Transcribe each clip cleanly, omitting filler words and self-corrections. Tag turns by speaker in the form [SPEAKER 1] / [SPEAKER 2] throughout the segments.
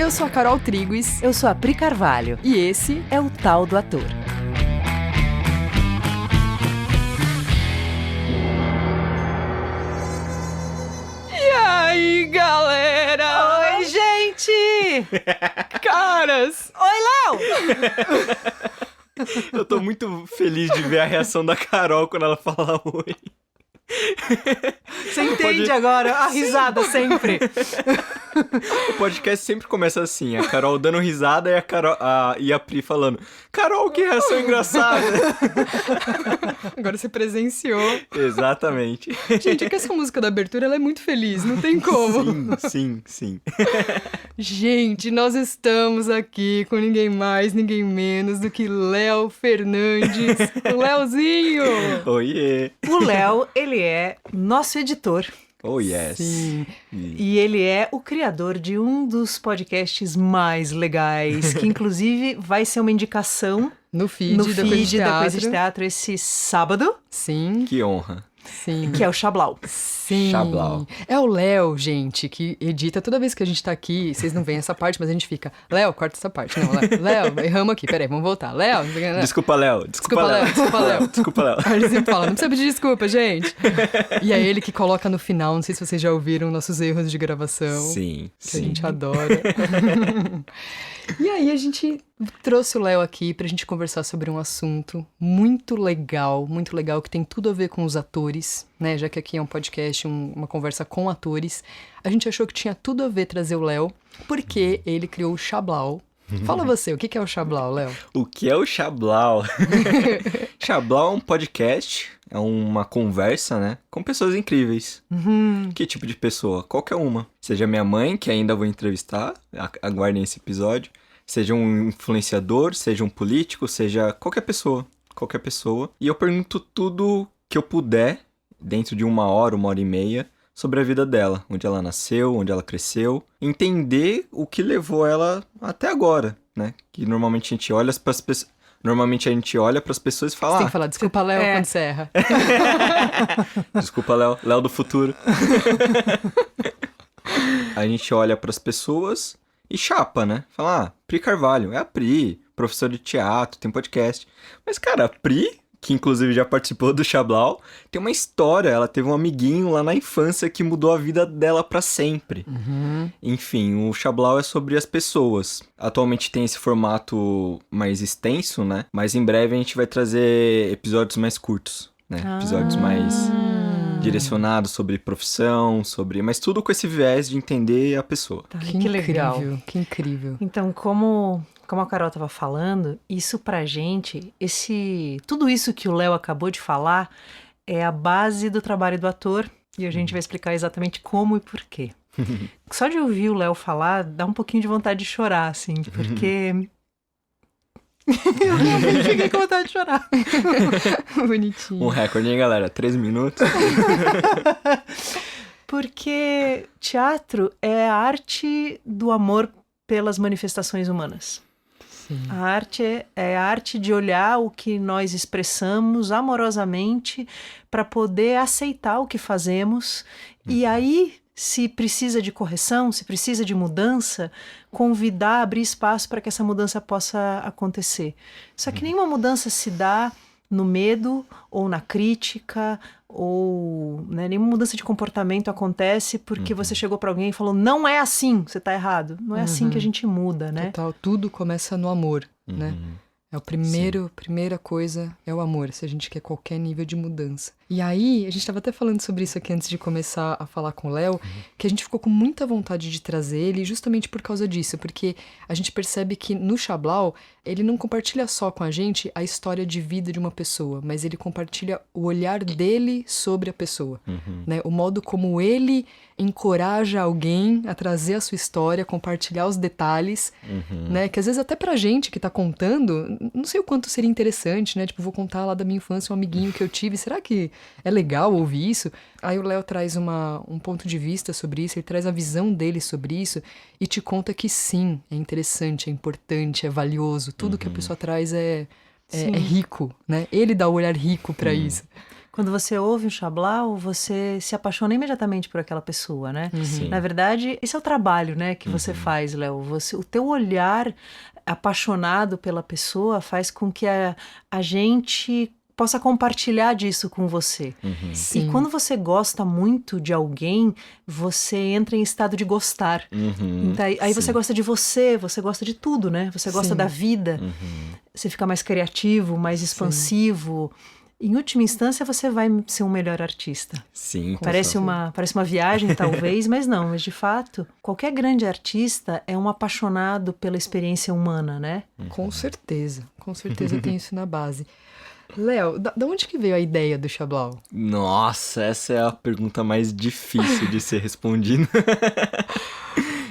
[SPEAKER 1] Eu sou a Carol Triguis.
[SPEAKER 2] Eu sou a Pri Carvalho.
[SPEAKER 1] E esse
[SPEAKER 2] é o Tal do Ator.
[SPEAKER 1] E aí, galera?
[SPEAKER 2] Oi, gente!
[SPEAKER 1] Caras!
[SPEAKER 2] Oi, Léo!
[SPEAKER 3] Eu tô muito feliz de ver a reação da Carol quando ela fala oi.
[SPEAKER 2] Você entende agora a risada sempre.
[SPEAKER 3] O podcast sempre começa assim, a Carol dando risada e a Pri falando: Carol, que reação engraçada!
[SPEAKER 1] Agora você presenciou.
[SPEAKER 3] Exatamente.
[SPEAKER 1] Gente, é que essa música da abertura ela é muito feliz, não tem como.
[SPEAKER 3] Sim.
[SPEAKER 1] Gente, nós estamos aqui com ninguém mais, ninguém menos do que Léo Fernandes, o Léozinho!
[SPEAKER 3] Oiê!
[SPEAKER 2] O Léo, ele é nosso editor.
[SPEAKER 3] Oh, yes.
[SPEAKER 1] Sim.
[SPEAKER 2] E ele é o criador de um dos podcasts mais legais, que inclusive vai ser uma indicação
[SPEAKER 1] no feed
[SPEAKER 2] da
[SPEAKER 1] Coisa
[SPEAKER 2] de Teatro esse sábado.
[SPEAKER 1] Sim.
[SPEAKER 3] Que honra.
[SPEAKER 1] Sim.
[SPEAKER 2] Que é o Xablau.
[SPEAKER 1] Sim.
[SPEAKER 3] Xablau.
[SPEAKER 1] É o Léo, gente, que edita toda vez que a gente tá aqui. Vocês não veem essa parte, mas a gente fica: Léo, corta essa parte. Não, Léo, erramos aqui. Peraí, vamos voltar. Léo.
[SPEAKER 3] Desculpa, Léo.
[SPEAKER 1] Desculpa, Léo.
[SPEAKER 3] Desculpa, Léo.
[SPEAKER 1] Aí ele sempre fala: não precisa pedir desculpa, gente. E é ele que coloca no final. Não sei se vocês já ouviram nossos erros de gravação.
[SPEAKER 3] Sim.
[SPEAKER 1] Que a gente adora. E aí a gente trouxe o Léo aqui pra gente conversar sobre um assunto muito legal, que tem tudo a ver com os atores, né? Já que aqui é um podcast, uma conversa com atores. A gente achou que tinha tudo a ver trazer o Léo, porque ele criou o Xablau. Fala você, o que é o Xablau, Léo?
[SPEAKER 3] O que é o Xablau? Xablau é um podcast, é uma conversa, né? Com pessoas incríveis. Que tipo de pessoa? Qualquer uma. Seja minha mãe, que ainda vou entrevistar, aguardem esse episódio. Seja um influenciador, seja um político, seja qualquer pessoa. E eu pergunto tudo que eu puder, dentro de 1 hora, 1 hora e meia, sobre a vida dela. Onde ela nasceu, onde ela cresceu. Entender o que levou ela até agora, né? Que normalmente a gente olha para as pessoas... pessoas e fala...
[SPEAKER 1] Você tem que falar, desculpa, Léo, quando você erra.
[SPEAKER 3] Desculpa, Léo. Léo do futuro. A gente olha para as pessoas e chapa, né? Fala, Pri Carvalho, é a Pri, professora de teatro, tem podcast. Mas, cara, a Pri, que inclusive já participou do Xablau, tem uma história. Ela teve um amiguinho lá na infância que mudou a vida dela para sempre. Enfim, o Xablau é sobre as pessoas. Atualmente tem esse formato mais extenso, né? Mas em breve a gente vai trazer episódios mais curtos, né? Episódios mais direcionados sobre profissão, mas tudo com esse viés de entender a pessoa.
[SPEAKER 2] Tá, que legal.
[SPEAKER 1] Que incrível.
[SPEAKER 2] Então, como a Carol estava falando, isso pra gente, tudo isso que o Léo acabou de falar é a base do trabalho do ator e a gente vai explicar exatamente como e por quê. Só de ouvir o Léo falar, dá um pouquinho de vontade de chorar, assim, porque... Eu realmente fiquei com vontade de chorar.
[SPEAKER 1] Bonitinho.
[SPEAKER 3] Um recorde, hein, galera? 3 minutos.
[SPEAKER 2] Porque teatro é a arte do amor pelas manifestações humanas.
[SPEAKER 1] Sim.
[SPEAKER 2] A arte é a arte de olhar o que nós expressamos amorosamente para poder aceitar o que fazemos. E aí, se precisa de correção, se precisa de mudança, convidar, abrir espaço para que essa mudança possa acontecer. Só que nenhuma mudança se dá no medo ou na crítica, ou nenhuma mudança de comportamento acontece porque você chegou para alguém e falou, não é assim, você está errado. Não é assim que a gente muda, né?
[SPEAKER 1] Total, tudo começa no amor, né? É primeira coisa é o amor, se a gente quer qualquer nível de mudança. E aí, a gente estava até falando sobre isso aqui antes de começar a falar com o Léo, que a gente ficou com muita vontade de trazer ele justamente por causa disso, porque a gente percebe que no Xablau, ele não compartilha só com a gente a história de vida de uma pessoa, mas ele compartilha o olhar dele sobre a pessoa, né? O modo como ele encoraja alguém a trazer a sua história, compartilhar os detalhes, né? Que às vezes até pra gente que tá contando, não sei o quanto seria interessante, né? Tipo, vou contar lá da minha infância um amiguinho que eu tive, será que é legal ouvir isso? Aí o Léo traz um ponto de vista sobre isso, ele traz a visão dele sobre isso e te conta que sim, é interessante, é importante, é valioso, tudo que a pessoa traz é rico, né? Ele dá o olhar rico pra isso.
[SPEAKER 2] Quando você ouve um Xablau, você se apaixona imediatamente por aquela pessoa, né?
[SPEAKER 3] Sim.
[SPEAKER 2] Na verdade, esse é o trabalho, né, que você faz, Léo. O teu olhar apaixonado pela pessoa faz com que a gente possa compartilhar disso com você.
[SPEAKER 1] Sim.
[SPEAKER 2] E quando você gosta muito de alguém, você entra em estado de gostar. Então, aí você gosta de você gosta de tudo, né? Você gosta
[SPEAKER 1] Sim.
[SPEAKER 2] da vida, você fica mais criativo, mais expansivo. Em última instância, você vai ser um melhor artista.
[SPEAKER 3] Sim.
[SPEAKER 2] Parece uma viagem, talvez, mas não. Mas, de fato, qualquer grande artista é um apaixonado pela experiência humana, né?
[SPEAKER 1] Com certeza tem isso na base. Léo, da onde que veio a ideia do Xablau?
[SPEAKER 3] Nossa, essa é a pergunta mais difícil de ser respondida.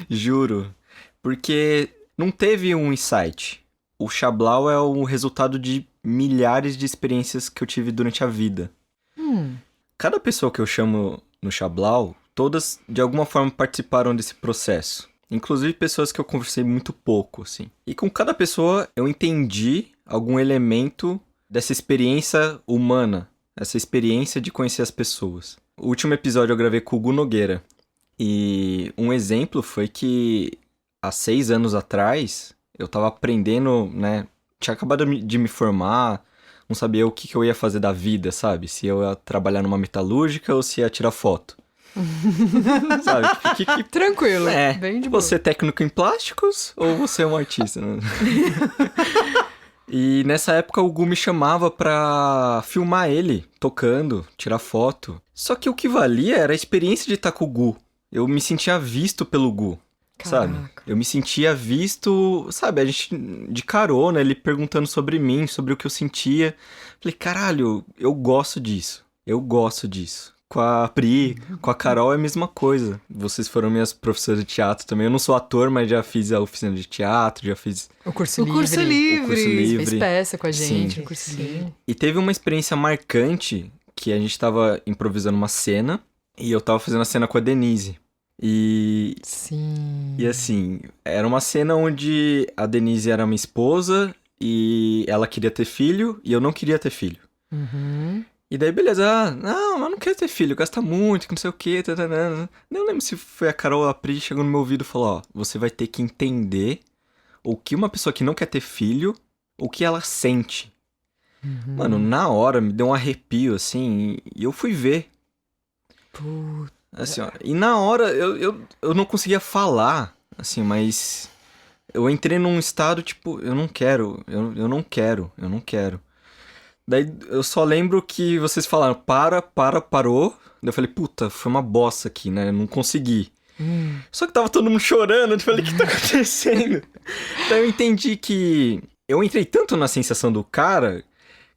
[SPEAKER 3] Juro. Porque não teve um insight. O Xablau é o resultado de milhares de experiências que eu tive durante a vida. Cada pessoa que eu chamo no Xablau, todas de alguma forma participaram desse processo. Inclusive pessoas que eu conversei muito pouco, assim. E com cada pessoa eu entendi algum elemento dessa experiência humana, essa experiência de conhecer as pessoas. O último episódio eu gravei com o Gu Nogueira. E um exemplo foi que há 6 anos atrás eu tava aprendendo, né? Tinha acabado de me formar, não sabia o que eu ia fazer da vida, sabe? Se eu ia trabalhar numa metalúrgica ou se ia tirar foto. Sabe?
[SPEAKER 1] Tranquilo,
[SPEAKER 3] É,
[SPEAKER 1] bem de boa.
[SPEAKER 3] você é técnico em plásticos ou você é um artista? Né? E nessa época o Gu me chamava pra filmar ele, tocando, tirar foto. Só que o que valia era a experiência de estar com o Gu. Eu me sentia visto pelo Gu, sabe?
[SPEAKER 1] Caraca.
[SPEAKER 3] Eu me sentia visto, sabe? A gente de carona, ele perguntando sobre mim, sobre o que eu sentia. Falei, caralho, eu gosto disso. Eu gosto disso. Com a Pri, com a Carol é a mesma coisa. Vocês foram minhas professoras de teatro também. Eu não sou ator, mas já fiz a oficina de teatro, já fiz...
[SPEAKER 1] O curso
[SPEAKER 2] O curso livre.
[SPEAKER 3] O curso livre.
[SPEAKER 1] Fez peça com a gente
[SPEAKER 3] Sim.
[SPEAKER 1] no curso livre.
[SPEAKER 3] E teve uma experiência marcante que a gente tava improvisando uma cena e eu tava fazendo a cena com a Denise.
[SPEAKER 1] Sim.
[SPEAKER 3] E assim, era uma cena onde a Denise era minha esposa e ela queria ter filho e eu não queria ter filho. E daí, beleza, não, eu não quero ter filho, gasta muito, que não sei o quê. Não lembro se foi a Carol ou a Pri, chegou no meu ouvido e falou, ó, você vai ter que entender o que uma pessoa que não quer ter filho, o que ela sente. Mano, na hora me deu um arrepio, assim, e eu fui ver.
[SPEAKER 1] Puta.
[SPEAKER 3] Assim, ó, e na hora eu não conseguia falar, assim, mas eu entrei num estado, tipo, eu não quero. Daí eu só lembro que vocês falaram, parou. Daí eu falei, puta, foi uma bosta aqui, né? Eu não consegui. Só que tava todo mundo chorando, eu falei, o que tá acontecendo? Daí eu entendi que eu entrei tanto na sensação do cara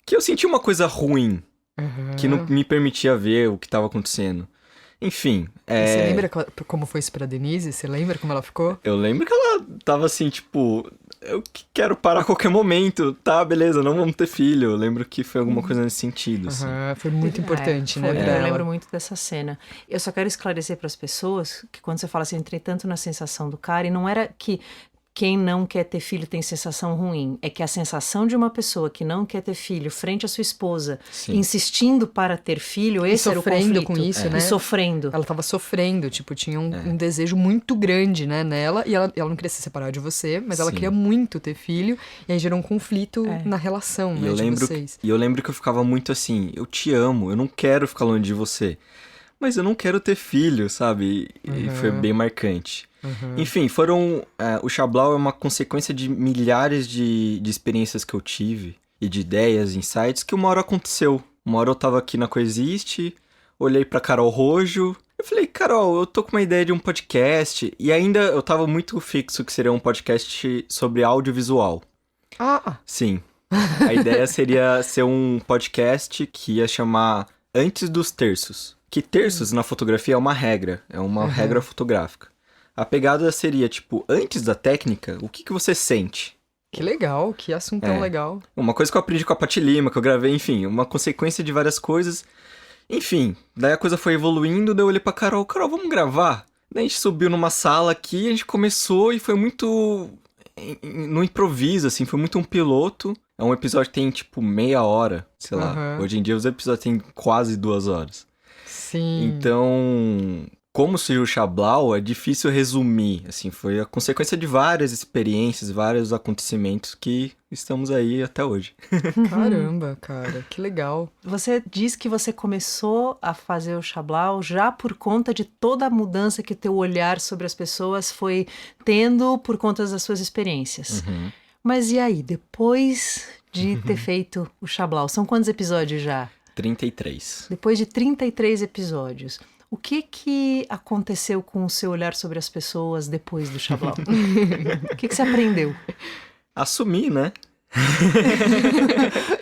[SPEAKER 3] que eu senti uma coisa ruim, que não me permitia ver o que tava acontecendo. Enfim,
[SPEAKER 1] E você lembra como foi isso pra Denise? Você lembra como ela ficou?
[SPEAKER 3] Eu lembro que ela tava assim, tipo, eu quero parar a qualquer momento, tá, beleza, não vamos ter filho. Eu lembro que foi alguma coisa nesse sentido, assim.
[SPEAKER 1] Foi muito importante, né,
[SPEAKER 2] foi.
[SPEAKER 1] pra
[SPEAKER 2] Eu
[SPEAKER 1] ela.
[SPEAKER 2] lembro muito dessa cena. Eu só quero esclarecer para as pessoas que quando você fala assim, entrei tanto na sensação do cara, e não era que quem não quer ter filho tem sensação ruim. É que a sensação de uma pessoa que não quer ter filho frente à sua esposa,
[SPEAKER 3] Sim.
[SPEAKER 2] insistindo para ter filho, esse era o
[SPEAKER 1] sofrendo
[SPEAKER 2] conflito.
[SPEAKER 1] com isso, né?
[SPEAKER 2] E sofrendo.
[SPEAKER 1] Ela tava sofrendo, tipo, tinha um desejo muito grande, né, nela. E ela não queria se separar de você, mas ela
[SPEAKER 3] Sim.
[SPEAKER 1] queria muito ter filho. E aí gerou um conflito na relação, né, de vocês.
[SPEAKER 3] E eu lembro que eu ficava muito assim, eu te amo, eu não quero ficar longe de você. Mas eu não quero ter filho, sabe? E foi bem marcante. Enfim, o Xablau é uma consequência de milhares de experiências que eu tive. E de ideias, insights, que uma hora aconteceu. Uma hora eu tava aqui na Coexiste, olhei pra Carol Rojo. Eu falei, Carol, eu tô com uma ideia de um podcast. E ainda eu tava muito fixo que seria um podcast sobre audiovisual. Sim. A ideia seria ser um podcast que ia chamar Antes dos Terços. Que terços na fotografia é uma regra regra fotográfica. A pegada seria, tipo, antes da técnica, o que você sente?
[SPEAKER 1] Que legal, que assunto tão legal.
[SPEAKER 3] Uma coisa que eu aprendi com a Paty Lima, que eu gravei, enfim, uma consequência de várias coisas. Enfim, daí a coisa foi evoluindo, daí eu olhei pra Carol, vamos gravar? Daí a gente subiu numa sala aqui, a gente começou e foi muito no improviso, assim, foi muito um piloto. É um episódio que tem, tipo, meia hora, sei lá.
[SPEAKER 1] Aham.
[SPEAKER 3] Hoje em dia os episódios têm quase 2 horas.
[SPEAKER 1] Sim.
[SPEAKER 3] Então, como surgiu o Xablau, é difícil resumir, assim, foi a consequência de várias experiências, vários acontecimentos que estamos aí até hoje.
[SPEAKER 1] Caramba, cara, que legal.
[SPEAKER 2] Você diz que você começou a fazer o Xablau já por conta de toda a mudança que o teu olhar sobre as pessoas foi tendo por conta das suas experiências. Mas e aí, depois de ter feito o Xablau, são quantos episódios já?
[SPEAKER 3] 33.
[SPEAKER 2] Depois de 33 episódios, o que aconteceu com o seu olhar sobre as pessoas depois do Xablau? O que você aprendeu?
[SPEAKER 3] Assumir, né?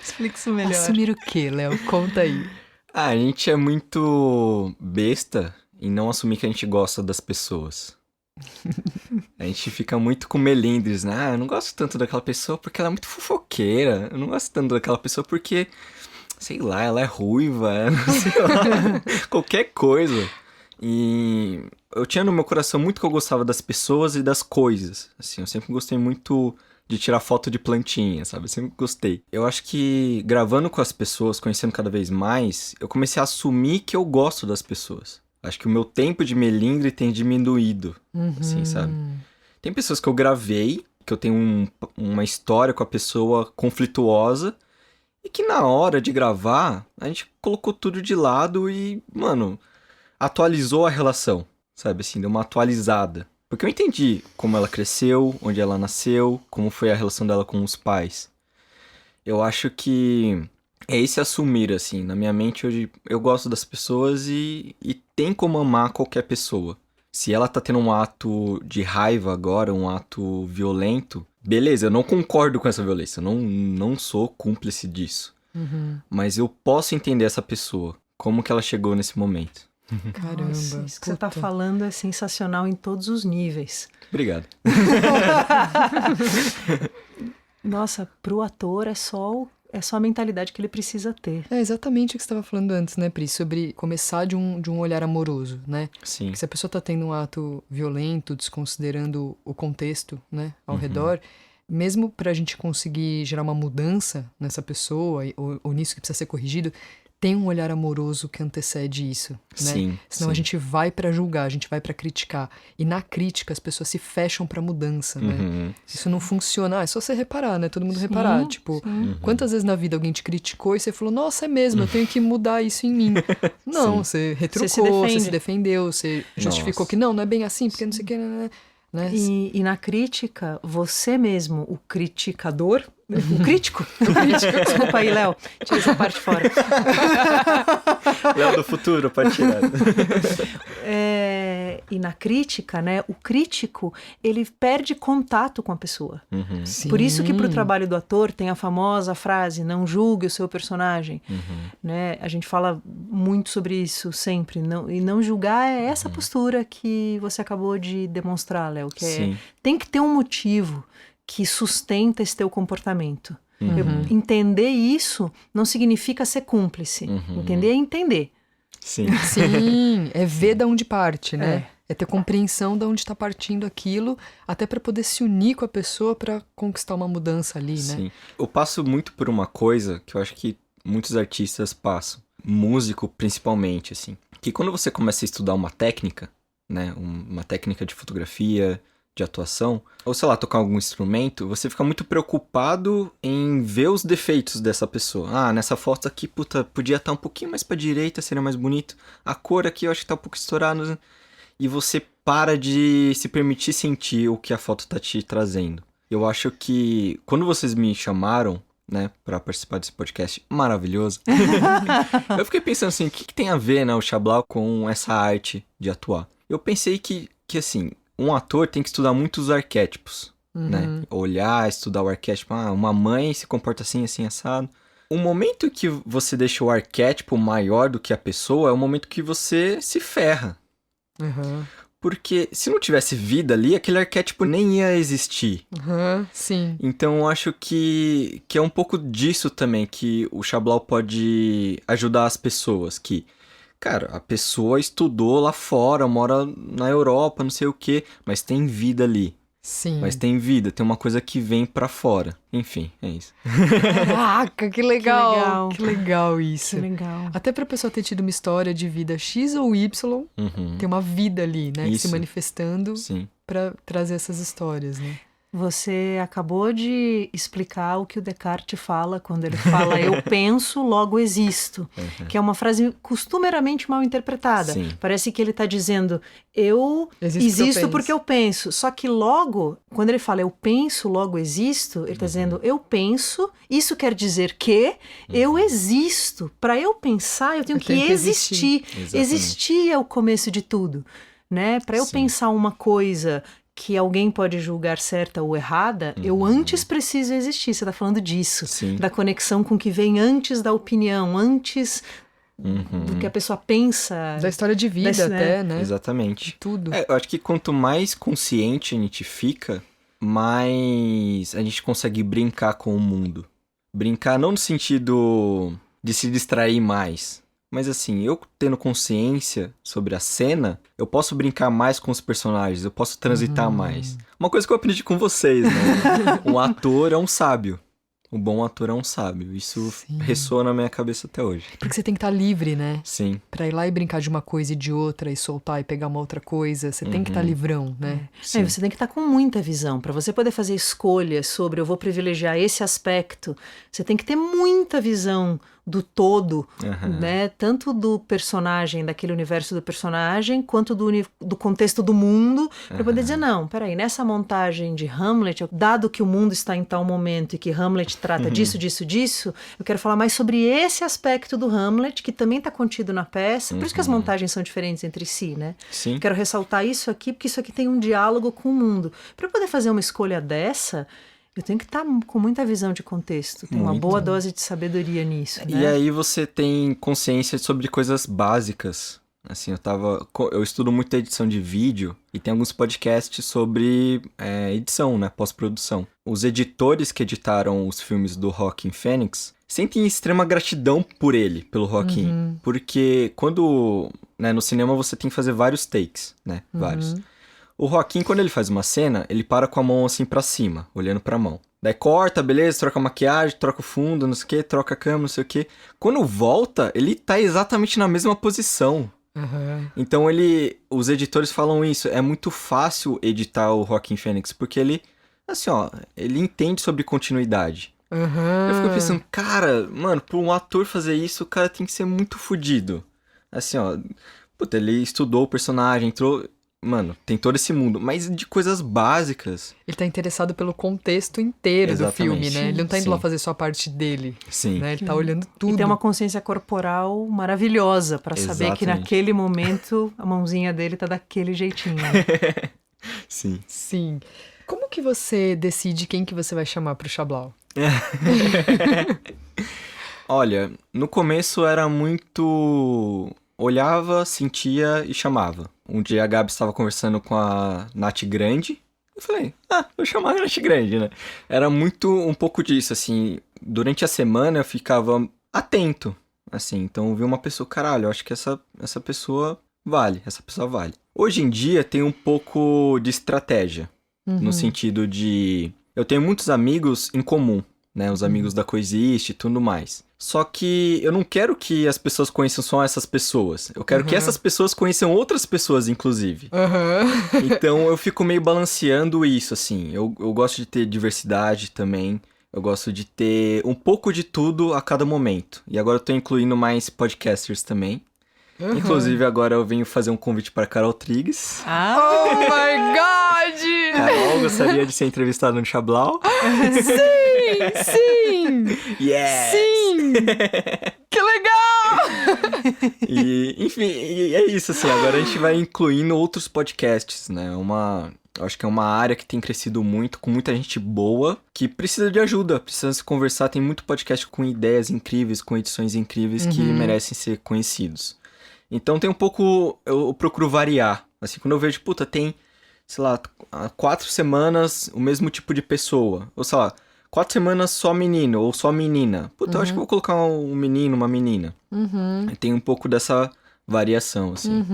[SPEAKER 2] Explica isso melhor.
[SPEAKER 1] Assumir o quê, Léo? Conta aí.
[SPEAKER 3] A gente é muito besta em não assumir que a gente gosta das pessoas. A gente fica muito com melindres, né? Ah, eu não gosto tanto daquela pessoa porque ela é muito fofoqueira. Eu não gosto tanto daquela pessoa porque, sei lá, ela é ruiva, sei lá, qualquer coisa. E eu tinha no meu coração muito que eu gostava das pessoas e das coisas. Assim, eu sempre gostei muito de tirar foto de plantinha, sabe? Eu sempre gostei. Eu acho que gravando com as pessoas, conhecendo cada vez mais, eu comecei a assumir que eu gosto das pessoas. Acho que o meu tempo de melindre tem diminuído, assim, sabe? Tem pessoas que eu gravei, que eu tenho uma história com a pessoa conflituosa, e que na hora de gravar, a gente colocou tudo de lado e, mano, atualizou a relação, sabe? Assim, deu uma atualizada. Porque eu entendi como ela cresceu, onde ela nasceu, como foi a relação dela com os pais. Eu acho que é esse assumir, assim. Na minha mente, hoje, eu gosto das pessoas e tem como amar qualquer pessoa. Se ela tá tendo um ato de raiva agora, um ato violento, beleza, eu não concordo com essa violência, eu não sou cúmplice disso. Mas eu posso entender essa pessoa, como que ela chegou nesse momento.
[SPEAKER 1] Caramba.
[SPEAKER 2] Nossa, isso que você está
[SPEAKER 1] puta.
[SPEAKER 2] falando é sensacional em todos os níveis.
[SPEAKER 3] Obrigado.
[SPEAKER 2] Nossa, pro ator é só a mentalidade que ele precisa ter.
[SPEAKER 1] É exatamente o que você estava falando antes, né, Pri? Sobre começar de um olhar amoroso, né?
[SPEAKER 3] Sim.
[SPEAKER 1] Que se a pessoa tá tendo um ato violento, desconsiderando o contexto, né, ao redor, mesmo pra gente conseguir gerar uma mudança nessa pessoa ou nisso que precisa ser corrigido, tem um olhar amoroso que antecede isso, né?
[SPEAKER 3] Sim,
[SPEAKER 1] Senão a gente vai pra julgar, a gente vai pra criticar. E na crítica as pessoas se fecham pra mudança, né? Isso não funciona. É só você reparar, né? Todo mundo reparar. Tipo, quantas vezes na vida alguém te criticou e você falou, nossa, é mesmo, eu tenho que mudar isso em mim. Não, você retrucou, você se defendeu, você justificou que não é bem assim, porque não sei o que, né?
[SPEAKER 2] E na crítica, você mesmo, o criticador, o crítico, desculpa aí, Léo, tira essa parte fora.
[SPEAKER 3] Léo do futuro, pode tirar.
[SPEAKER 2] E na crítica, né, o crítico, ele perde contato com a pessoa. Por isso que pro trabalho do ator tem a famosa frase, não julgue o seu personagem. Né? A gente fala muito sobre isso sempre. E não julgar é essa postura que você acabou de demonstrar, Léo, que tem que ter um motivo que sustenta esse teu comportamento. Entender isso não significa ser cúmplice. Entender é entender.
[SPEAKER 3] Sim.
[SPEAKER 1] Sim, é ver de onde parte, né? É ter compreensão de onde está partindo aquilo, até para poder se unir com a pessoa para conquistar uma mudança ali, né?
[SPEAKER 3] Sim. Eu passo muito por uma coisa que eu acho que muitos artistas passam, músico principalmente, assim, que quando você começa a estudar uma técnica, né, uma técnica de fotografia, de atuação, ou sei lá, tocar algum instrumento, você fica muito preocupado em ver os defeitos dessa pessoa. Ah, nessa foto aqui, puta, podia estar um pouquinho mais pra direita, seria mais bonito. A cor aqui eu acho que tá um pouco estourada. E você para de se permitir sentir o que a foto tá te trazendo. Eu acho que quando vocês me chamaram, né, pra participar desse podcast maravilhoso, eu fiquei pensando assim, o que tem a ver, né, o Xablau com essa arte de atuar? Eu pensei que assim, um ator tem que estudar muito os arquétipos, né? Olhar, estudar o arquétipo. Ah, uma mãe se comporta assim, assim, assado. O momento que você deixa o arquétipo maior do que a pessoa é o momento que você se ferra. Porque se não tivesse vida ali, aquele arquétipo nem ia existir.
[SPEAKER 1] Sim.
[SPEAKER 3] Então eu acho que é um pouco disso também que o Xablau pode ajudar as pessoas. Que, cara, a pessoa estudou lá fora, mora na Europa, não sei o quê, mas tem vida ali,
[SPEAKER 1] Sim.
[SPEAKER 3] Mas tem vida, tem uma coisa que vem pra fora. Enfim, é isso.
[SPEAKER 1] Caraca, que legal. Que legal isso.
[SPEAKER 2] Que legal.
[SPEAKER 1] Até pra pessoa ter tido uma história de vida X ou Y, tem uma vida ali, né?
[SPEAKER 3] Isso.
[SPEAKER 1] Se manifestando
[SPEAKER 3] Sim.
[SPEAKER 1] pra trazer essas histórias, né?
[SPEAKER 2] Você acabou de explicar o que o Descartes fala quando ele fala eu penso, logo existo, que é uma frase costumeiramente mal interpretada.
[SPEAKER 3] Sim.
[SPEAKER 2] Parece que ele está dizendo eu
[SPEAKER 1] Existo
[SPEAKER 2] existo porque eu penso. Só que logo, quando ele fala eu penso, logo existo, ele está dizendo eu penso, isso quer dizer que eu existo. Para eu pensar, eu tenho que existir.
[SPEAKER 3] Exatamente.
[SPEAKER 2] Existir é o começo de tudo, né? Para eu
[SPEAKER 3] Sim.
[SPEAKER 2] pensar uma coisa que alguém pode julgar certa ou errada, eu antes preciso existir. Você está falando disso.
[SPEAKER 3] Sim.
[SPEAKER 2] Da conexão com o que vem antes da opinião, antes do que a pessoa pensa.
[SPEAKER 1] Da história de vida
[SPEAKER 2] Desse,
[SPEAKER 1] até, né?
[SPEAKER 3] Exatamente.
[SPEAKER 1] De tudo.
[SPEAKER 3] Eu acho que quanto mais consciente a gente fica, mais a gente consegue brincar com o mundo. Brincar não no sentido de se distrair mais, mas assim, eu tendo consciência sobre a cena, eu posso brincar mais com os personagens, eu posso transitar mais. Uma coisa que eu aprendi com vocês, né? Um ator é um sábio. Um bom ator é um sábio. Isso ressoa na minha cabeça até hoje.
[SPEAKER 1] Porque você tem que estar livre, né?
[SPEAKER 3] Sim.
[SPEAKER 1] Pra ir lá e brincar de uma coisa e de outra e soltar e pegar uma outra coisa. Você tem que estar livrão, né?
[SPEAKER 3] Sim.
[SPEAKER 2] Aí você tem que estar com muita visão. Para você poder fazer escolhas sobre eu vou privilegiar esse aspecto, você tem que ter muita visão do todo, né? Tanto do personagem, daquele universo do personagem, quanto do contexto do mundo, para poder dizer, não, peraí, nessa montagem de Hamlet, dado que o mundo está em tal momento e que Hamlet trata disso, eu quero falar mais sobre esse aspecto do Hamlet, que também está contido na peça, por isso que as montagens são diferentes entre si, né?
[SPEAKER 3] Sim.
[SPEAKER 2] Quero ressaltar isso aqui, porque isso aqui tem um diálogo com o mundo. Para eu poder fazer uma escolha dessa, eu tenho que estar com muita visão de contexto, tem uma
[SPEAKER 3] Muito.
[SPEAKER 2] boa dose de sabedoria nisso, né?
[SPEAKER 3] E aí você tem consciência sobre coisas básicas. Assim, eu estudo muito edição de vídeo e tem alguns podcasts sobre edição, né? Pós-produção. Os editores que editaram os filmes do Joaquin Phoenix sentem extrema gratidão por ele, pelo Joaquin. Porque quando, né, no cinema você tem que fazer vários takes, né? Vários. O Joaquin, quando ele faz uma cena, ele para com a mão assim pra cima, olhando pra mão. Daí corta, beleza, troca a maquiagem, troca o fundo, não sei o que, troca a câmera, não sei o que. Quando volta, ele tá exatamente na mesma posição. Então os editores falam isso, é muito fácil editar o Joaquin Phoenix, porque ele, assim ó, ele entende sobre continuidade. Eu fico pensando, cara, mano, pra um ator fazer isso, o cara tem que ser muito fodido. Assim ó, puta, ele estudou o personagem, entrou... Mano, tem todo esse mundo, mas de coisas básicas.
[SPEAKER 1] Ele tá interessado pelo contexto inteiro
[SPEAKER 3] Exatamente.
[SPEAKER 1] do filme, né? Ele não tá indo
[SPEAKER 3] Sim.
[SPEAKER 1] lá fazer só a parte dele.
[SPEAKER 3] Sim.
[SPEAKER 1] Né? Ele tá olhando tudo.
[SPEAKER 2] E tem uma consciência corporal maravilhosa para saber que
[SPEAKER 3] Exatamente.
[SPEAKER 2] naquele momento a mãozinha dele tá daquele jeitinho.
[SPEAKER 3] Sim.
[SPEAKER 1] Sim. Como que você decide quem que você vai chamar pro Xablau?
[SPEAKER 3] Olha, no começo era muito... Olhava, sentia e chamava. Um dia a Gabi estava conversando com a Nath Grande. Eu falei, vou chamar a Nath Grande, né? Era muito um pouco disso, assim. Durante a semana eu ficava atento, assim. Então eu vi uma pessoa, caralho, eu acho que essa pessoa vale, Hoje em dia tem um pouco de estratégia. No sentido de... Eu tenho muitos amigos em comum, né? Os amigos da Coexiste e tudo mais. Só que eu não quero que as pessoas conheçam só essas pessoas. Eu quero que essas pessoas conheçam outras pessoas, inclusive. Então eu fico meio balanceando isso, assim. Eu gosto de ter diversidade também. Eu gosto de ter um pouco de tudo a cada momento. E agora eu tô incluindo mais podcasters também. Inclusive agora eu venho fazer um convite para Carol Trigues.
[SPEAKER 1] Oh my God!
[SPEAKER 3] Carol gostaria de ser entrevistada no Xablau.
[SPEAKER 1] Sim!
[SPEAKER 3] Yes!
[SPEAKER 1] Sim! Que legal!
[SPEAKER 3] E, enfim, é isso, assim. Agora a gente vai incluindo outros podcasts, né? Eu acho que é uma área que tem crescido muito, com muita gente boa, que precisa de ajuda, precisa se conversar. Tem muito podcast com ideias incríveis, com edições incríveis que merecem ser conhecidos. Então tem um pouco... Eu procuro variar. Assim, quando eu vejo, puta, tem, sei lá, 4 semanas o mesmo tipo de pessoa. Ou, sei lá, 4 semanas só menino ou só menina. Puta, eu acho que eu vou colocar um menino, uma menina. Tem um pouco dessa variação, assim.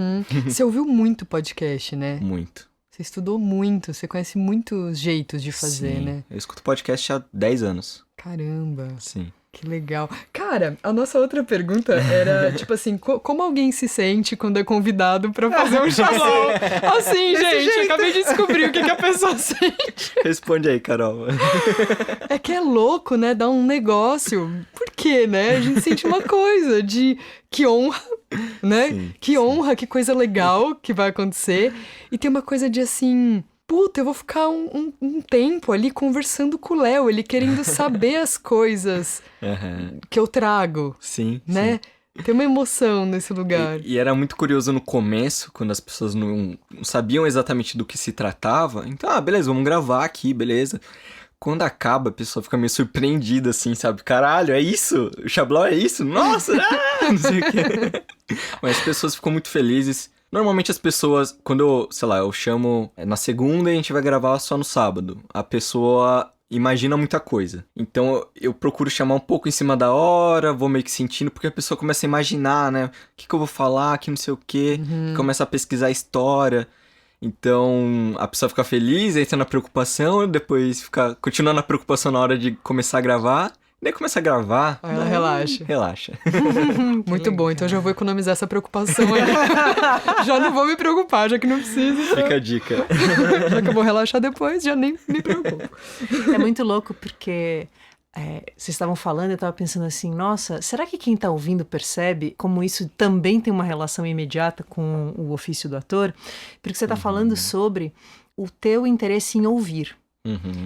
[SPEAKER 1] Você ouviu muito podcast, né?
[SPEAKER 3] Muito.
[SPEAKER 1] Você estudou muito, você conhece muitos jeitos de fazer,
[SPEAKER 3] Sim.
[SPEAKER 1] né?
[SPEAKER 3] Eu escuto podcast há 10 anos.
[SPEAKER 1] Caramba,
[SPEAKER 3] Sim.
[SPEAKER 1] que legal. Cara, a nossa outra pergunta era, tipo assim, como alguém se sente quando é convidado pra fazer um xablão? Assim, gente, acabei de descobrir o que a pessoa sente.
[SPEAKER 3] Responde aí, Carol.
[SPEAKER 1] É que é louco, né? Dar um negócio. Por quê, né? A gente sente uma coisa de que honra, né?
[SPEAKER 3] Sim,
[SPEAKER 1] que honra, que coisa legal que vai acontecer. E tem uma coisa de assim... Puta, eu vou ficar um tempo ali conversando com o Léo, ele querendo saber as coisas que eu trago,
[SPEAKER 3] Sim,
[SPEAKER 1] né?
[SPEAKER 3] sim.
[SPEAKER 1] Tem uma emoção nesse lugar.
[SPEAKER 3] E era muito curioso no começo, quando as pessoas não sabiam exatamente do que se tratava. Então, beleza, vamos gravar aqui, beleza. Quando acaba, a pessoa fica meio surpreendida, assim, sabe? Caralho, é isso? O xablão é isso? Nossa! Não sei o quê. Mas as pessoas ficam muito felizes. Normalmente as pessoas, quando eu chamo na segunda e a gente vai gravar só no sábado, a pessoa imagina muita coisa. Então eu procuro chamar um pouco em cima da hora, vou meio que sentindo, porque a pessoa começa a imaginar, né? O que eu vou falar, que não sei o quê, começa a pesquisar a história. Então a pessoa fica feliz, entra na preocupação, depois continua na preocupação na hora de começar a gravar. Daí começa a gravar.
[SPEAKER 1] Aí ela relaxa.
[SPEAKER 3] Relaxa.
[SPEAKER 1] Muito bom, então já vou economizar essa preocupação aí. Já não vou me preocupar, já que não preciso.
[SPEAKER 3] Fica a dica.
[SPEAKER 1] Já que eu vou relaxar depois, já nem me preocupo.
[SPEAKER 2] É muito louco porque vocês estavam falando, eu estava pensando assim, nossa, será que quem está ouvindo percebe como isso também tem uma relação imediata com o ofício do ator? Porque você está falando sobre o teu interesse em ouvir.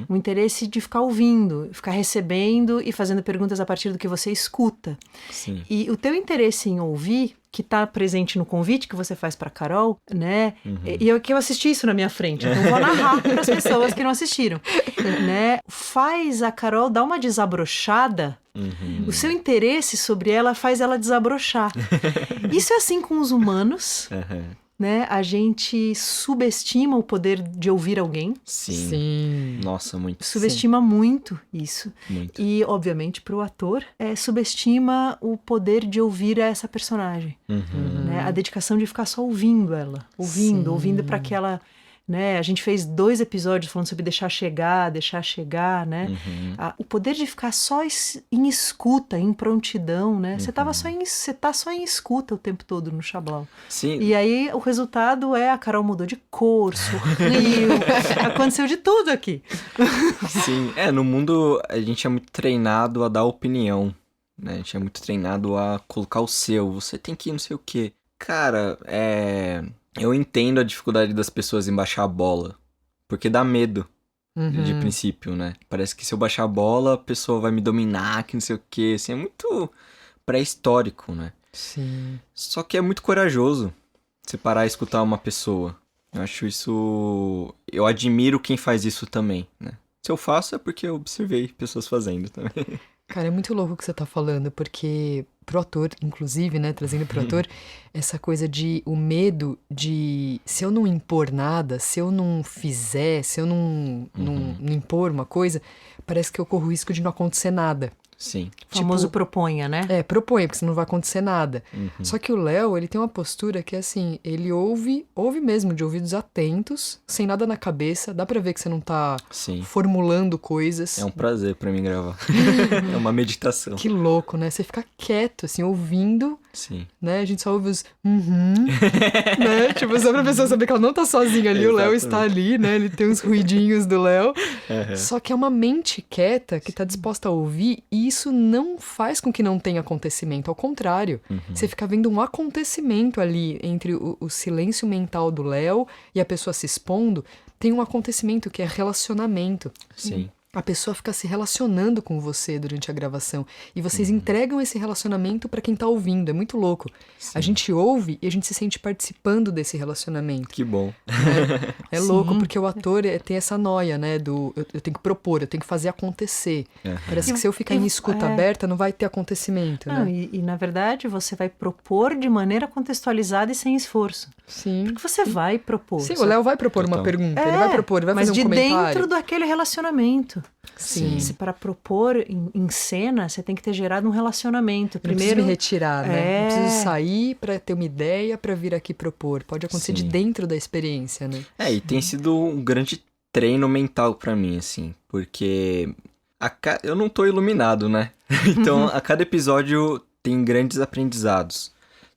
[SPEAKER 2] O interesse de ficar ouvindo, ficar recebendo e fazendo perguntas a partir do que você escuta.
[SPEAKER 3] Sim.
[SPEAKER 2] E o teu interesse em ouvir, que está presente no convite que você faz para Carol, né? E eu assisti isso na minha frente, então vou narrar para as pessoas que não assistiram, né? Faz a Carol dar uma desabrochada. O seu interesse sobre ela faz ela desabrochar. Isso é assim com os humanos. Né? A gente subestima o poder de ouvir alguém.
[SPEAKER 3] Sim. Nossa, muito.
[SPEAKER 2] Subestima muito isso.
[SPEAKER 3] Muito.
[SPEAKER 2] E, obviamente, para o ator, subestima o poder de ouvir essa personagem. Né? A dedicação de ficar só ouvindo ela. Ouvindo para que ela... Né? A gente fez 2 episódios falando sobre deixar chegar, né? O poder de ficar só em escuta, em prontidão, né? Você tá só em escuta o tempo todo no xablão.
[SPEAKER 3] Sim.
[SPEAKER 2] E aí o resultado a Carol mudou de cor, sorriu, aconteceu de tudo aqui.
[SPEAKER 3] Sim, no mundo a gente é muito treinado a dar opinião, né? A gente é muito treinado a colocar o seu, você tem que ir não sei o quê. Cara, eu entendo a dificuldade das pessoas em baixar a bola, porque dá medo de princípio, né? Parece que se eu baixar a bola, a pessoa vai me dominar, que não sei o quê. Assim, é muito pré-histórico, né?
[SPEAKER 1] Sim.
[SPEAKER 3] Só que é muito corajoso você parar e escutar uma pessoa. Eu acho isso... Eu admiro quem faz isso também, né? Se eu faço é porque eu observei pessoas fazendo também.
[SPEAKER 1] Cara, é muito louco o que você tá falando, porque pro ator, inclusive, né, trazendo pro ator, essa coisa de o medo de se eu não impor nada, se eu não fizer, se eu não impor uma coisa, parece que eu corro o risco de não acontecer nada.
[SPEAKER 3] Sim.
[SPEAKER 2] O famoso proponha, né?
[SPEAKER 1] Proponha, porque senão não vai acontecer nada. Só que o Léo, ele tem uma postura que é assim, ele ouve mesmo, de ouvidos atentos, sem nada na cabeça, dá pra ver que você não tá formulando coisas.
[SPEAKER 3] É um prazer pra mim gravar. É uma meditação.
[SPEAKER 1] Que louco, né? Você fica quieto, assim, ouvindo, né? A gente só ouve os né? Tipo, só pra pessoa saber que ela não tá sozinha ali, o Léo está ali, né? Ele tem uns ruidinhos do Léo. Só que é uma mente quieta que tá disposta a ouvir, e isso não faz com que não tenha acontecimento. Ao contrário, você fica vendo um acontecimento ali entre o silêncio mental do Léo e a pessoa se expondo. Tem um acontecimento que é relacionamento.
[SPEAKER 3] Sim.
[SPEAKER 1] A pessoa fica se relacionando com você durante a gravação. E vocês entregam esse relacionamento pra quem tá ouvindo. É muito louco. A gente ouve e a gente se sente participando desse relacionamento.
[SPEAKER 3] Que bom.
[SPEAKER 1] É louco, porque o ator tem essa noia, né? Eu tenho que propor, eu tenho que fazer acontecer. Parece que se eu ficar em escuta aberta, não vai ter acontecimento,
[SPEAKER 2] não,
[SPEAKER 1] né?
[SPEAKER 2] E, na verdade, você vai propor de maneira contextualizada e sem esforço.
[SPEAKER 1] Sim.
[SPEAKER 2] Porque você vai propor.
[SPEAKER 1] Sim, o Léo vai propor uma pergunta, ele vai propor, ele vai fazer um comentário.
[SPEAKER 2] Mas de dentro daquele relacionamento.
[SPEAKER 1] Sim.
[SPEAKER 2] Para propor em cena, você tem que ter gerado um relacionamento. Primeiro,
[SPEAKER 1] não preciso me retirar, né? Não preciso sair para ter uma ideia para vir aqui propor. Pode acontecer de dentro da experiência, né?
[SPEAKER 3] E tem sido um grande treino mental para mim, assim, porque eu não tô iluminado, né? Então, a cada episódio tem grandes aprendizados.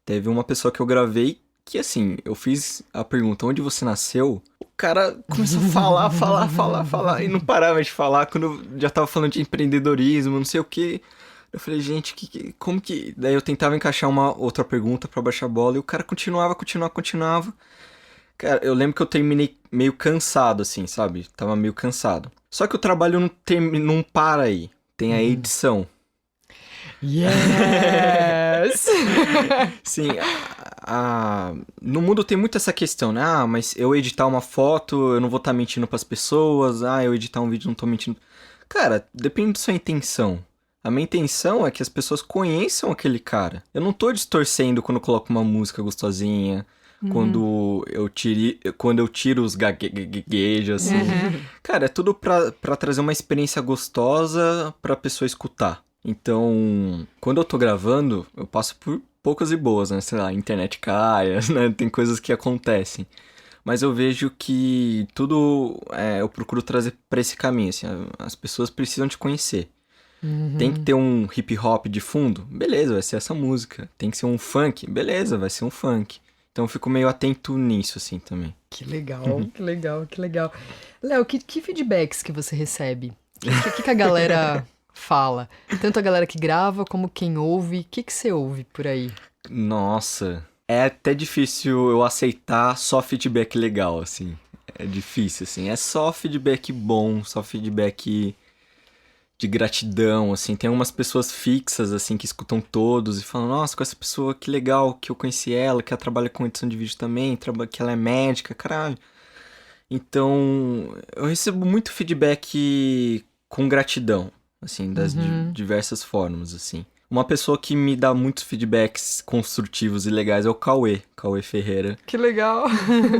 [SPEAKER 3] Teve uma pessoa que eu gravei que, assim, eu fiz a pergunta, onde você nasceu? O cara começou a falar, e não parava de falar quando eu já tava falando de empreendedorismo, não sei o quê. Eu falei, gente, como que... Daí eu tentava encaixar uma outra pergunta pra baixar a bola, e o cara continuava. Cara, eu lembro que eu terminei meio cansado, assim, sabe? Tava meio cansado. Só que o trabalho não para aí. Tem a edição.
[SPEAKER 1] Yes!
[SPEAKER 3] Sim, no mundo tem muito essa questão, né? Mas eu editar uma foto, eu não vou estar mentindo pras pessoas. Eu editar um vídeo, não tô mentindo. Cara, depende da sua intenção. A minha intenção é que as pessoas conheçam aquele cara. Eu não tô distorcendo quando eu coloco uma música gostosinha, quando eu tiro os gaguejos, assim. Cara, é tudo pra trazer uma experiência gostosa pra pessoa escutar. Então, quando eu tô gravando, eu passo por poucas e boas, né? Sei lá, a internet cai, né? Tem coisas que acontecem. Mas eu vejo que tudo eu procuro trazer pra esse caminho, assim. As pessoas precisam te conhecer. Tem que ter um hip hop de fundo? Beleza, vai ser essa música. Tem que ser um funk? Beleza, vai ser um funk. Então eu fico meio atento nisso, assim, também.
[SPEAKER 1] Que legal, que legal, que legal. Léo, que feedbacks que você recebe? O que a galera... fala. Tanto a galera que grava como quem ouve. O que você ouve por aí?
[SPEAKER 3] Nossa, é até difícil eu aceitar só feedback legal, assim. É difícil, assim. É só feedback bom, só feedback de gratidão, assim. Tem algumas pessoas fixas, assim, que escutam todos e falam, nossa, com essa pessoa, que legal que eu conheci ela, que ela trabalha com edição de vídeo também, que ela é médica, caralho. Então, eu recebo muito feedback com gratidão. Assim, das diversas formas, assim. Uma pessoa que me dá muitos feedbacks construtivos e legais é o Cauê Ferreira.
[SPEAKER 1] Que legal!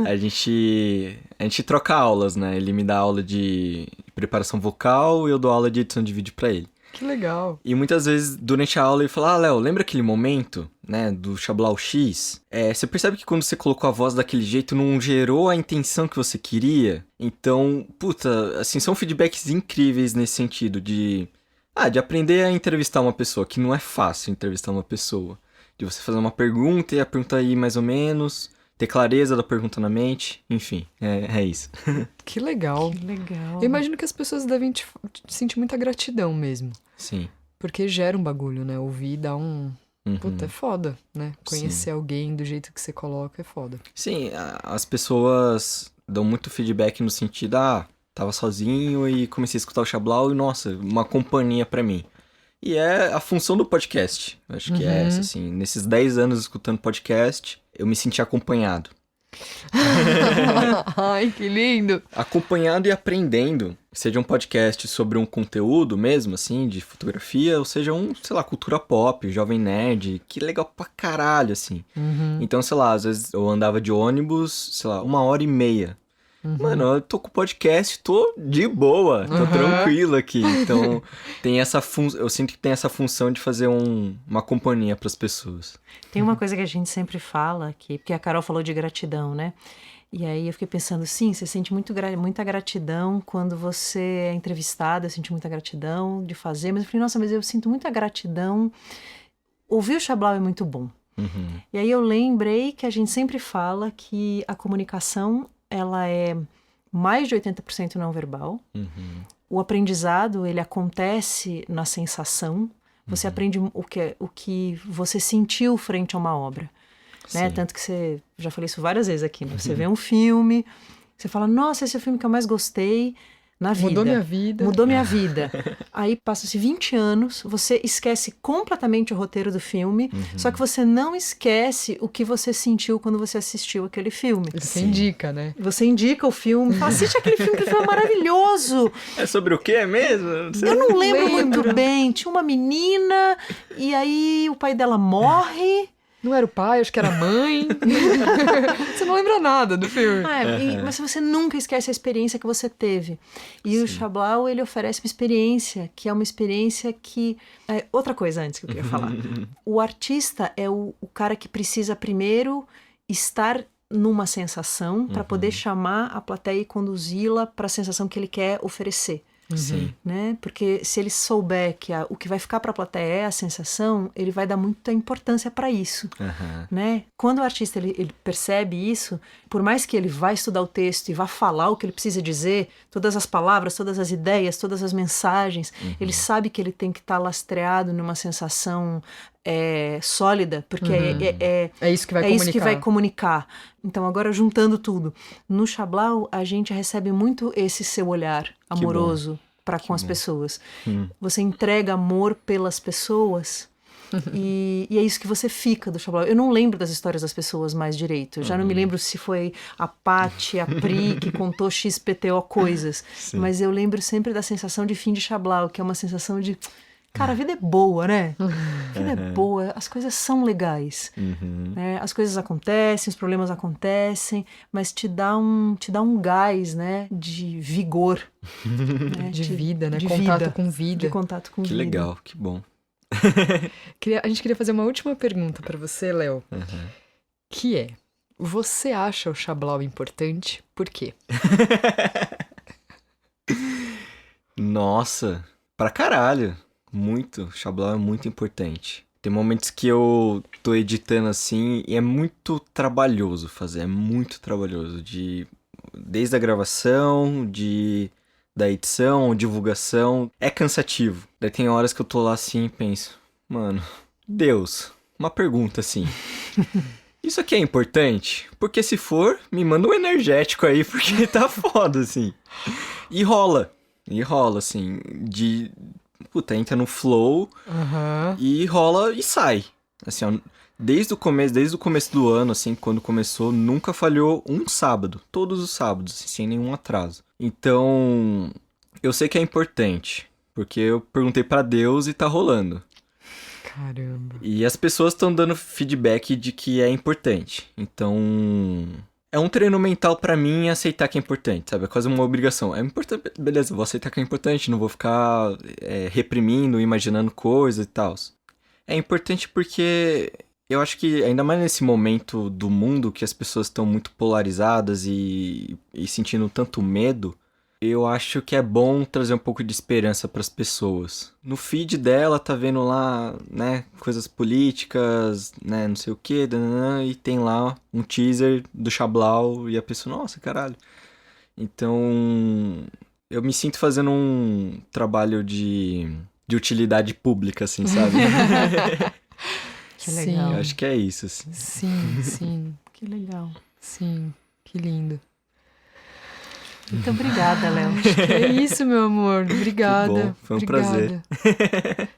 [SPEAKER 3] A gente troca aulas, né? Ele me dá aula de preparação vocal e eu dou aula de edição de vídeo pra ele.
[SPEAKER 1] Que legal!
[SPEAKER 3] E muitas vezes, durante a aula, ele fala, Léo, lembra aquele momento, né, do Xablau X? Você percebe que quando você colocou a voz daquele jeito, não gerou a intenção que você queria? Então, puta, assim, são feedbacks incríveis nesse sentido de aprender a entrevistar uma pessoa, que não é fácil entrevistar uma pessoa. De você fazer uma pergunta e a pergunta ir mais ou menos, ter clareza da pergunta na mente, enfim, é isso.
[SPEAKER 1] Que legal.
[SPEAKER 2] Que legal.
[SPEAKER 1] Eu imagino que as pessoas devem te sentir muita gratidão mesmo.
[SPEAKER 3] Sim.
[SPEAKER 1] Porque gera um bagulho, né? Ouvir dá um... Puta, é foda, né? Conhecer alguém do jeito que você coloca é foda.
[SPEAKER 3] Sim, as pessoas dão muito feedback no sentido, tava sozinho e comecei a escutar o Xablau e, nossa, uma companhia pra mim. E é a função do podcast, eu acho que é essa, assim. Nesses 10 anos escutando podcast, eu me senti acompanhado.
[SPEAKER 1] Ai, que lindo!
[SPEAKER 3] Acompanhado e aprendendo. Seja um podcast sobre um conteúdo mesmo, assim, de fotografia, ou seja sei lá, cultura pop, jovem nerd, que legal pra caralho, assim. Então, sei lá, às vezes eu andava de ônibus, sei lá, 1h30. Mano, eu tô com o podcast, tô de boa, tô tranquilo aqui. Então, tem essa eu sinto que tem essa função de fazer uma companhia pras pessoas.
[SPEAKER 2] Tem uma coisa que a gente sempre fala aqui, porque a Carol falou de gratidão, né? E aí eu fiquei pensando, sim, você sente muita gratidão quando você é entrevistada, eu senti muita gratidão de fazer, mas eu falei, nossa, mas eu sinto muita gratidão. Ouvir o Xablau é muito bom. E aí eu lembrei que a gente sempre fala que a comunicação, ela é mais de 80% não verbal. O aprendizado, ele acontece na sensação. Você aprende o que você sentiu frente a uma obra. Né? Tanto que você... Já falei isso várias vezes aqui. Né? Você vê um filme, você fala, nossa, esse é o filme que eu mais gostei na vida.
[SPEAKER 1] Mudou minha vida.
[SPEAKER 2] Mudou minha vida. Aí passa-se 20 anos, você esquece completamente o roteiro do filme, só que você não esquece o que você sentiu quando você assistiu aquele filme.
[SPEAKER 1] Você indica, né?
[SPEAKER 2] Você indica o filme, fala, assiste aquele filme que foi maravilhoso.
[SPEAKER 3] É sobre o que mesmo?
[SPEAKER 2] Eu não lembro muito bem. Tinha uma menina e aí o pai dela morre
[SPEAKER 1] Não era o pai, acho que era a mãe. Você não lembra nada do filme.
[SPEAKER 2] Mas você nunca esquece a experiência que você teve. E o Chablau, ele oferece uma experiência que é uma experiência que... outra coisa antes que eu queria falar. O artista é o cara que precisa primeiro estar numa sensação para poder chamar a plateia e conduzi-la para a sensação que ele quer oferecer.
[SPEAKER 3] Sim.
[SPEAKER 2] Né? Porque se ele souber que o que vai ficar para a plateia é a sensação, ele vai dar muita importância para isso. Né? Quando o artista ele percebe isso, por mais que ele vá estudar o texto e vá falar o que ele precisa dizer, todas as palavras, todas as ideias, todas as mensagens, ele sabe que ele tem que estar lastreado numa sensação sólida, porque
[SPEAKER 1] é isso que vai
[SPEAKER 2] comunicar. Isso que vai comunicar. Então, agora juntando tudo, no Chablau a gente recebe muito esse seu olhar amoroso para com as pessoas. Você entrega amor pelas pessoas e é isso que você fica do Chablau. Eu não lembro das histórias das pessoas mais direito. Eu já não me lembro se foi a Paty, a Pri que contou XPTO coisas.
[SPEAKER 3] Sim.
[SPEAKER 2] Mas eu lembro sempre da sensação de fim de Chablau, que é uma sensação de... Cara, a vida é boa, né? A vida é boa, as coisas são legais. Né? As coisas acontecem, os problemas acontecem, mas te dá um gás, né? De vigor. Né?
[SPEAKER 1] De vida, né?
[SPEAKER 2] De
[SPEAKER 1] Contato
[SPEAKER 2] vida,
[SPEAKER 1] com vida.
[SPEAKER 2] De contato com
[SPEAKER 3] Que
[SPEAKER 2] vida.
[SPEAKER 3] legal, que bom.
[SPEAKER 1] A gente queria fazer uma última pergunta pra você, Léo. Que é, você acha o Chablau importante? Por quê?
[SPEAKER 3] Nossa, pra caralho. Muito. Chablau é muito importante. Tem momentos que eu tô editando assim e é muito trabalhoso fazer. É muito trabalhoso. Desde a gravação, da edição, divulgação. É cansativo. Daí tem horas que eu tô lá assim e penso, mano, Deus, uma pergunta assim. Isso aqui é importante? Porque se for, me manda um energético aí, porque tá foda, assim. E rola, assim, Puta, entra no flow e rola e sai. Assim, ó, desde o começo do ano, assim, quando começou, nunca falhou um sábado. Todos os sábados, assim, sem nenhum atraso. Então, eu sei que é importante, porque eu perguntei pra Deus e tá rolando.
[SPEAKER 1] Caramba.
[SPEAKER 3] E as pessoas estão dando feedback de que é importante. Então, é um treino mental pra mim aceitar que é importante, sabe? É quase uma obrigação. É importante, beleza, vou aceitar que é importante, não vou ficar reprimindo, imaginando coisas e tal. É importante porque eu acho que, ainda mais nesse momento do mundo que as pessoas estão muito polarizadas e sentindo tanto medo, eu acho que é bom trazer um pouco de esperança pras pessoas. No feed dela tá vendo lá, né, coisas políticas, né, não sei o que, e tem lá um teaser do Chablau e a pessoa, nossa, caralho. Então, eu me sinto fazendo um trabalho de utilidade pública, assim, sabe?
[SPEAKER 2] Que legal.
[SPEAKER 3] Eu acho que é isso, assim.
[SPEAKER 1] Sim.
[SPEAKER 2] Que legal.
[SPEAKER 1] Sim, que lindo.
[SPEAKER 2] Muito obrigada, Léo.
[SPEAKER 1] É isso, meu amor. Obrigada.
[SPEAKER 3] Que bom, foi um prazer.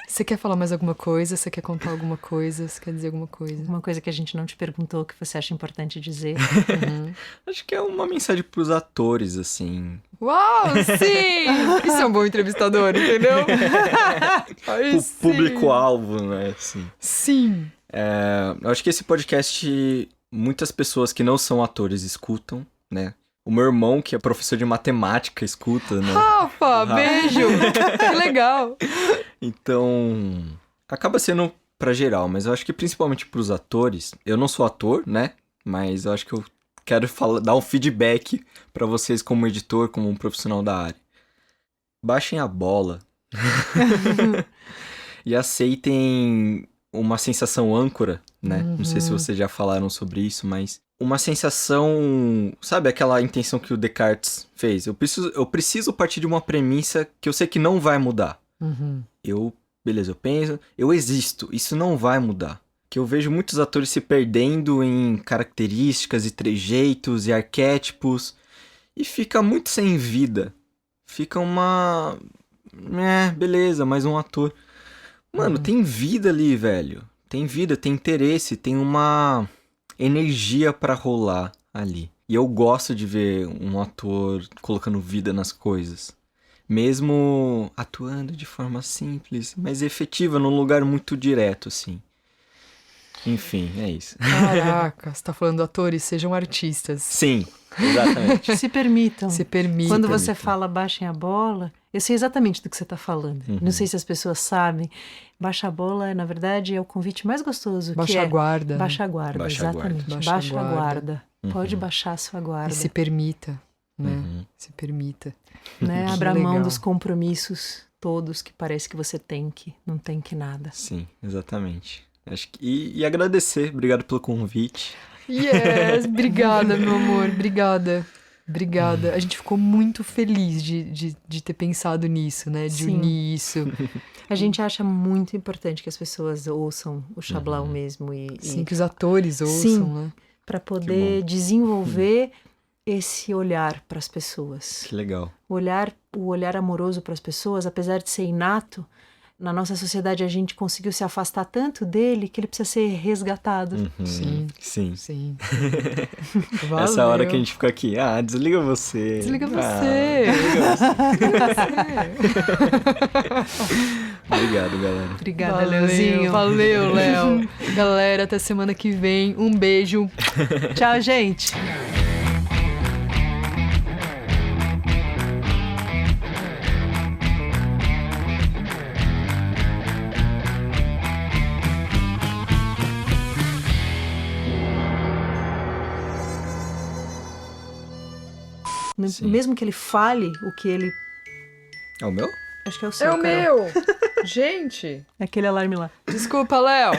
[SPEAKER 1] Você quer falar mais alguma coisa? Você quer contar alguma coisa? Você quer dizer alguma coisa?
[SPEAKER 2] Uma coisa que a gente não te perguntou que você acha importante dizer.
[SPEAKER 3] Acho que é uma mensagem pros atores, assim.
[SPEAKER 1] Uau, sim! Isso é um bom entrevistador, entendeu?
[SPEAKER 3] O público-alvo, né? Assim.
[SPEAKER 1] Sim.
[SPEAKER 3] Eu acho que esse podcast, muitas pessoas que não são atores escutam, né? O meu irmão, que é professor de matemática, escuta, né?
[SPEAKER 1] Rafa, beijo! Que legal!
[SPEAKER 3] Então, acaba sendo pra geral, mas eu acho que principalmente pros atores. Eu não sou ator, né? Mas eu acho que eu quero dar um feedback pra vocês como editor, como um profissional da área. Baixem a bola. E aceitem uma sensação âncora, né? Não sei se vocês já falaram sobre isso, mas uma sensação, sabe, aquela intenção que o Descartes fez? Eu preciso partir de uma premissa que eu sei que não vai mudar. Beleza, eu penso, eu existo, isso não vai mudar. Que eu vejo muitos atores se perdendo em características e trejeitos e arquétipos e fica muito sem vida. Fica uma... beleza, mais um ator. Mano, tem vida ali, velho. Tem vida, tem interesse, tem uma energia pra rolar ali. E eu gosto de ver um ator colocando vida nas coisas. Mesmo atuando de forma simples, mas efetiva, num lugar muito direto, assim. Enfim, é isso.
[SPEAKER 1] Caraca, você tá falando atores, sejam artistas.
[SPEAKER 3] Sim, exatamente.
[SPEAKER 2] Se permitam.
[SPEAKER 1] Se permitam.
[SPEAKER 2] Quando você fala baixem a bola, eu sei exatamente do que você está falando. Não sei se as pessoas sabem. Baixa a bola, na verdade, é o convite mais gostoso.
[SPEAKER 1] Baixa a guarda.
[SPEAKER 2] Baixa a guarda,
[SPEAKER 3] Baixa a
[SPEAKER 2] exatamente.
[SPEAKER 1] guarda.
[SPEAKER 2] Baixa a guarda. Pode baixar a sua guarda.
[SPEAKER 1] E se permita, né? Se permita.
[SPEAKER 2] Né?
[SPEAKER 1] Que
[SPEAKER 2] Abra mão
[SPEAKER 1] legal.
[SPEAKER 2] dos compromissos todos que parece que você tem que não tem que nada.
[SPEAKER 3] Sim, exatamente. Acho que... e agradecer, obrigado pelo convite.
[SPEAKER 1] Yes, obrigada, meu amor, obrigada. Obrigada. A gente ficou muito feliz de ter pensado nisso, né? De
[SPEAKER 2] Sim.
[SPEAKER 1] unir isso.
[SPEAKER 2] A gente acha muito importante que as pessoas ouçam o Xablau mesmo
[SPEAKER 1] Sim, que os atores ouçam,
[SPEAKER 2] Sim.
[SPEAKER 1] né?
[SPEAKER 2] para poder desenvolver esse olhar para as pessoas.
[SPEAKER 3] Que legal.
[SPEAKER 2] O olhar amoroso para as pessoas, apesar de ser inato, na nossa sociedade a gente conseguiu se afastar tanto dele que ele precisa ser resgatado.
[SPEAKER 1] Sim.
[SPEAKER 3] Sim.
[SPEAKER 1] Sim.
[SPEAKER 3] Essa hora que a
[SPEAKER 1] Valeu.
[SPEAKER 3] gente fica aqui, desliga você.
[SPEAKER 1] Desliga você.
[SPEAKER 3] Desliga você. Obrigado, galera.
[SPEAKER 2] Obrigada, Leozinho.
[SPEAKER 1] Valeu, Léo. Galera, até semana que vem. Um beijo.
[SPEAKER 2] Tchau, gente.
[SPEAKER 3] Sim.
[SPEAKER 2] Mesmo que ele fale o que ele...
[SPEAKER 3] É o meu?
[SPEAKER 2] Acho que é o seu,
[SPEAKER 1] É o
[SPEAKER 2] Carol.
[SPEAKER 1] meu. Gente.
[SPEAKER 2] É aquele alarme lá.
[SPEAKER 1] Desculpa, Léo.